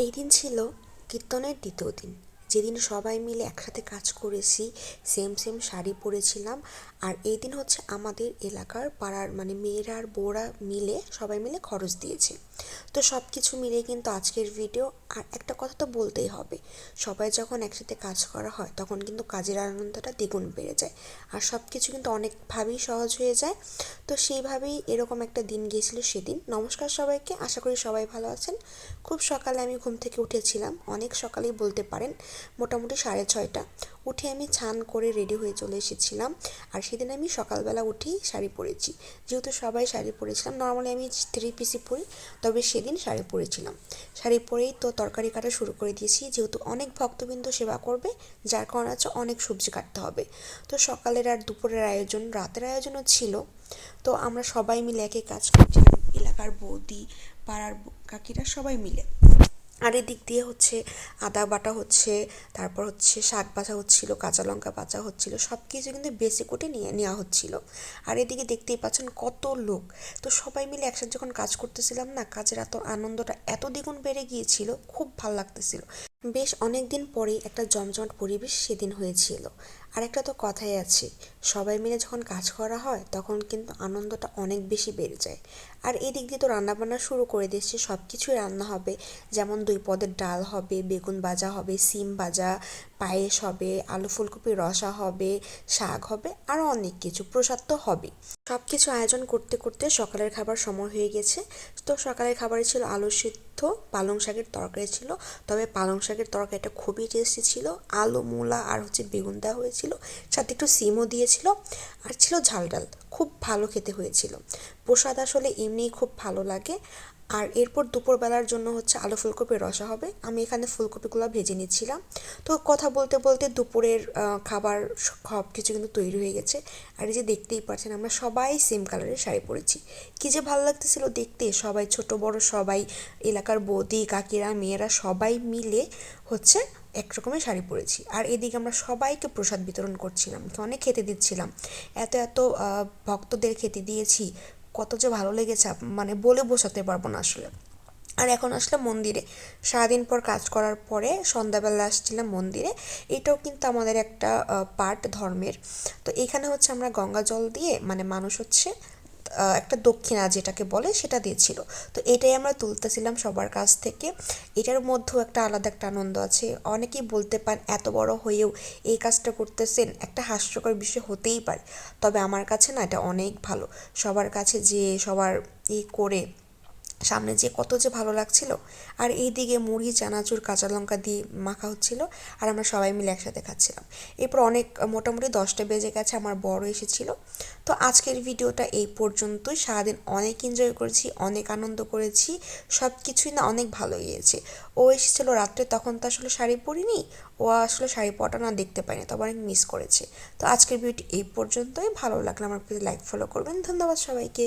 এই দিন ছিল কীর্তনের দ্বিতীয় দিন, যেদিন সবাই মিলে একসাথে কাজ করেছি। সেম সেম শাড়ি পরেছিলাম। আর এই দিন হচ্ছে আমাদের এলাকার পাড়ার মানে মেয়েরা আর বউরা মিলে সবাই মিলে খরচ দিয়েছে। তো সব কিছু মিলে কিন্তু আজকের ভিডিও। আর একটা কথা তো বলতেই হবে, সবাই যখন একসাথে কাজ করা হয় তখন কিন্তু কাজের আনন্দটা দ্বিগুণ বেড়ে যায়, আর সব কিছু কিন্তু অনেকভাবেই সহজ হয়ে যায়। তো সেইভাবেই এরকম একটা দিন গিয়েছিল সেদিন। নমস্কার সবাইকে, আশা করি সবাই ভালো আছেন। খুব সকালে আমি ঘুম থেকে উঠেছিলাম, অনেক সকালেই বলতে পারেন, মোটামুটি 6:30। উঠে আমি স্নান করে রেডি হয়ে চলে এসেছিলাম। আর সেদিন আমি সকালবেলা উঠেই শাড়ি পরেছি, যেহেতু সবাই শাড়ি পরেছিলাম। নর্মালি আমি 3 পিসই পরি, তবে সেদিন শাড়ি পরেছিলাম। শাড়ি পরেই তো তরকারি কাটা শুরু করে দিয়েছি, যেহেতু অনেক ভক্তবৃন্দ সেবা করবে, যার কারণে হচ্ছে অনেক সবজি কাটতে হবে। তো সকালের আর দুপুরের আয়োজন, রাতের আয়োজনও ছিল। তো আমরা সবাই মিলে একই কাজ করছিলাম, এলাকার বৌদি, পাড়ার কাকিরা সবাই মিলে। আর এদিক দিয়ে হচ্ছে আদা বাটা হচ্ছে, তারপর হচ্ছে শাক বাছা হচ্ছিল, কাঁচা লঙ্কা বাছা হচ্ছিল, সব কিছু কিন্তু বেশি কোটে নিয়ে নেওয়া হচ্ছিল। আর এদিকে দেখতেই পাচ্ছেন কত লোক। তো সবাই মিলে একসাথে যখন কাজ করতেছিলাম না, কাজের এত আনন্দটা এত দ্বিগুণ বেড়ে গিয়েছিল, খুব ভালো লাগতেছিল। বেশ অনেক দিন পরেই একটা জমজমাট পরিবেশ সেদিন হয়েছিল। আর একটা তো কথাই আছে, সবাই মিলে যখন কাজ করা হয় তখন কিন্তু আনন্দটা অনেক বেশি বেড়ে যায়। আর এই দিক দিয়ে তো রান্নাবান্না শুরু করে দিয়েছি, সব কিছুই রান্না হবে। যেমন 2 পদের ডাল হবে, বেগুন ভাজা হবে, সিম ভাজা, পায়েস হবে, আলু ফুলকপির রসা হবে, শাক হবে, আরও অনেক কিছু, প্রসাদ তো হবে। সব কিছু আয়োজন করতে করতে সকালের খাবার সময় হয়ে গেছে। তো সকালের খাবারে ছিল আলু সিদ্ধ, পালং শাকের তরকারি ছিল। তবে পালং শাকের তরকারিটা খুবই টেস্টি ছিল। আলু, মূলা আর হচ্ছে বেগুন দেওয়া হয়েছিল, সাথে একটু সিমও দিয়েছিল। আর ছিল ঝাল ডাল, খুব ভালো খেতে হয়েছিল। প্রসাদ আসলে এমনিই খুব ভালো লাগে। আর এরপর দুপুরবেলার জন্য হচ্ছে আলু ফুলকপির রসা হবে। আমি এখানে ফুলকপিগুলো ভেজে নিচ্ছিলাম। তো কথা বলতে বলতে দুপুরের খাবার সব কিছু কিন্তু তৈরি হয়ে গেছে। আর এই যে দেখতেই পাচ্ছেন, আমরা সবাই সেম কালারের শাড়ি পরেছি। কী যে ভালো লাগতেছিল দেখতে, সবাই ছোট বড় সবাই, এলাকার বৌদি কাকিরা মেয়েরা সবাই মিলে হচ্ছে এক রকমের শাড়ি পরেছি। আর এদিকে আমরা সবাইকে প্রসাদ বিতরণ করছিলাম, অনেক খেতে দিচ্ছিলাম। এত এত ভক্তদের খেতে দিয়েছি, কত যে ভালো লেগেছে মানে বলে বোঝাতে পারবো না আসলে। আর এখন আসলাম মন্দিরে, সারাদিন পর কাজ করার পরে সন্ধ্যাবেলা আসছিলাম মন্দিরে। এটাও কিন্তু আমাদের একটা পার্ট ধর্মের। তো এখানে হচ্ছে আমরা গঙ্গা জল দিয়ে, মানে মানুষ হচ্ছে একটা দক্ষিণা যেটাকে বলে সেটা দিয়েছিল। তো এটাই আমরা তুলতেছিলাম সবার কাছ থেকে। এটার মধ্যেও একটা আলাদা একটা আনন্দ আছে। অনেকেই বলতে পারেন এত বড় হয়েও এই কাজটা করতেছেন, একটা হাস্যকর বিষয় হতেই পারে। তবে আমার কাছে না এটা অনেক ভালো। সবার কাছে যে সবার করে সামনে যে কত যে ভালো লাগছিল। আর এইদিকে মুড়ি, চানাচুর, কাঁচা লঙ্কা দিয়ে মাখা হচ্ছিল, আর আমরা সবাই মিলে একসাথে খাচ্ছিলাম। এরপর অনেক মোটামুটি 10টা বেজে গেছে, আমার বড় এসেছিল। তো আজকের ভিডিওটা এই পর্যন্তই। সারাদিন অনেক এনজয় করেছি, অনেক আনন্দ করেছি, সব কিছুই না অনেক ভালো গিয়েছে। ও এসেছিল রাত্রে, তখন তো আসলে শাড়ি পরিনি, ও আসলে শাড়ি পরাটা না দেখতে পাইনি, তবে অনেক মিস করেছে। তো আজকের ভিডিওটি এই পর্যন্তই। ভালো লাগলে আমার প্লিজ লাইক ফলো করবেন। ধন্যবাদ সবাইকে।